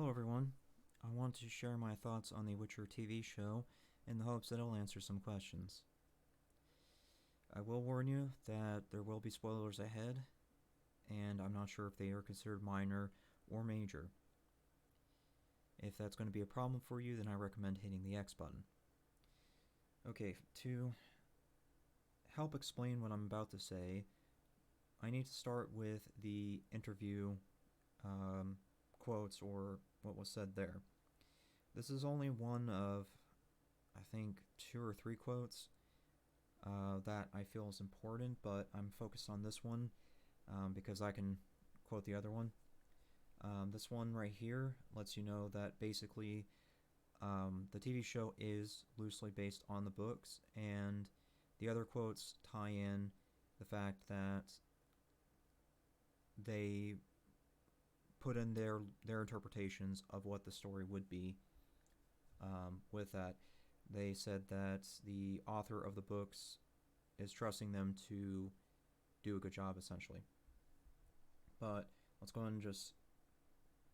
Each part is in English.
Hello, everyone. I want to share my thoughts on the Witcher TV show in the hopes that it'll answer some questions. I will warn you that there will be spoilers ahead, and I'm not sure if they are considered minor or major. If that's going to be a problem for you, then I recommend hitting the X button. Okay, to help explain what I'm about to say, I need to start with the interview quotes or what was said there. This is only one of, I think, 2 or 3 quotes that I feel is important, but I'm focused on this one because I can quote the other one. This one right here lets you know that basically the TV show is loosely based on the books, and the other quotes tie in the fact that they put in their interpretations of what the story would be. With that, they said that the author of the books is trusting them to do a good job, essentially. But let's go ahead and just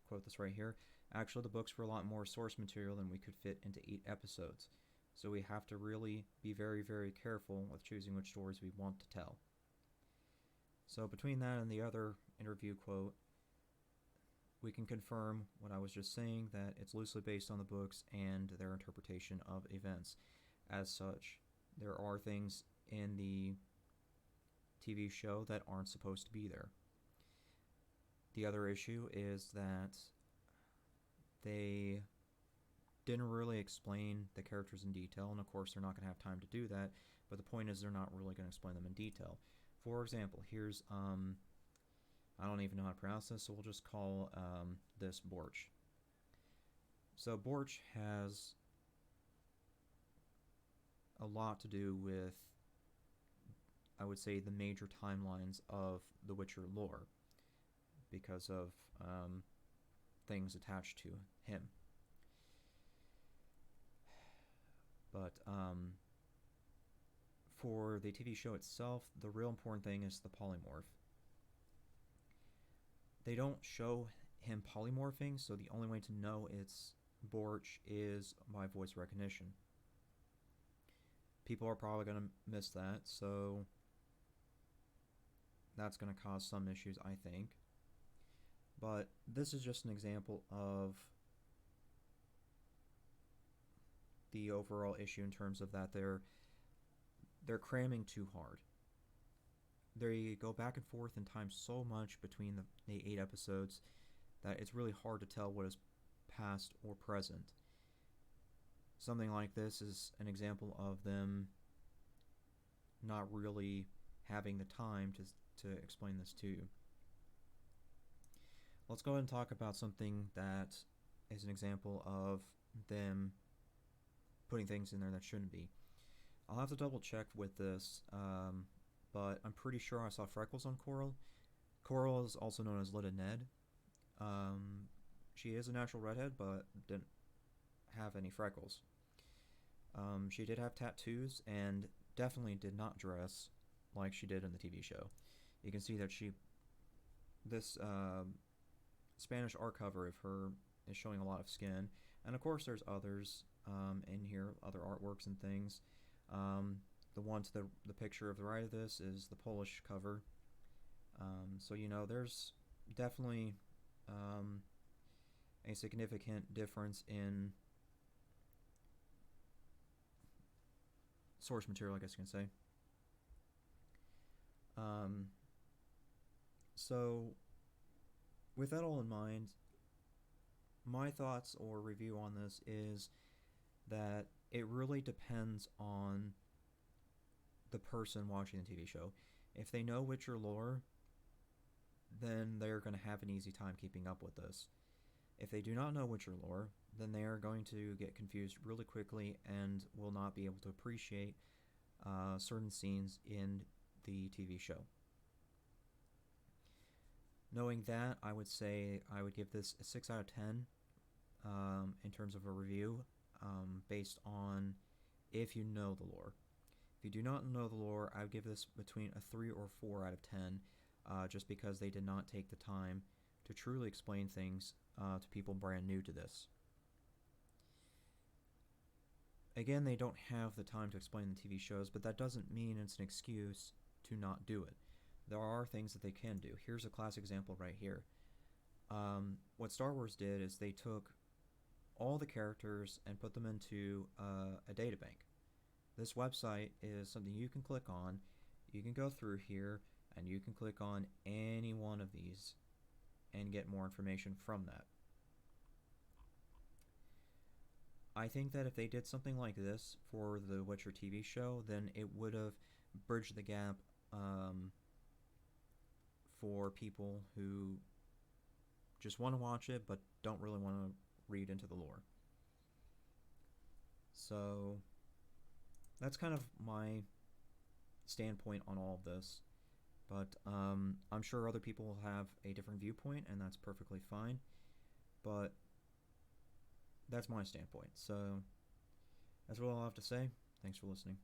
quote this right here. Actually, the books were a lot more source material than we could fit into 8 episodes, so we have to really be very, very careful with choosing which stories we want to tell. So between that and the other interview quote, we can confirm what I was just saying, that it's loosely based on the books and their interpretation of events. As such, there are things in the TV show that aren't supposed to be there. The other issue is that they didn't really explain the characters in detail, and of course they're not going to have time to do that, but the point is they're not really going to explain them in detail. For example, here's I don't even know how to pronounce this, so we'll just call this Borch. So Borch has a lot to do with, I would say, the major timelines of the Witcher lore because of things attached to him. But for the TV show itself, the real important thing is the polymorph. They don't show him polymorphing, so the only way to know it's Borch is by voice recognition. People are probably going to miss that, so that's going to cause some issues, I think. But this is just an example of the overall issue in terms of that they're cramming too hard. They go back and forth in time so much between the 8 episodes that it's really hard to tell what is past or present. Something like this is an example of them not really having the time to explain this to you. Let's go ahead and talk about something that is an example of them putting things in there that shouldn't be. I'll have to double check with this, but I'm pretty sure I saw freckles on Coral. Coral is also known as Lita Ned. She is a natural redhead, but didn't have any freckles. She did have tattoos and definitely did not dress like she did in the TV show. You can see that this Spanish art cover of her is showing a lot of skin, and of course there's others in here, other artworks and things. The one to the picture of the right of this is the Polish cover. So, there's definitely a significant difference in source material, I guess you can say. So, with that all in mind, my thoughts or review on this is that it really depends on the person watching the TV show. If they know Witcher lore, then they're going to have an easy time keeping up with this. If they do not know Witcher lore, then they are going to get confused really quickly and will not be able to appreciate certain scenes in the TV show. Knowing that, I would say I would give this a 6 out of 10 in terms of a review, based on if you know the lore. If you do not know the lore, I would give this between a 3 or 4 out of 10, just because they did not take the time to truly explain things to people brand new to this. Again, they don't have the time to explain the TV shows, but that doesn't mean it's an excuse to not do it. There are things that they can do. Here's a classic example right here. What Star Wars did is they took all the characters and put them into a databank. This website is something you can click on. You can go through here and you can click on any one of these and get more information from that. I think that if they did something like this for the Witcher TV show, then it would have bridged the gap for people who just want to watch it but don't really want to read into the lore. So that's kind of my standpoint on all of this. But I'm sure other people will have a different viewpoint, and that's perfectly fine. But that's my standpoint. So that's what I'll have to say. Thanks for listening.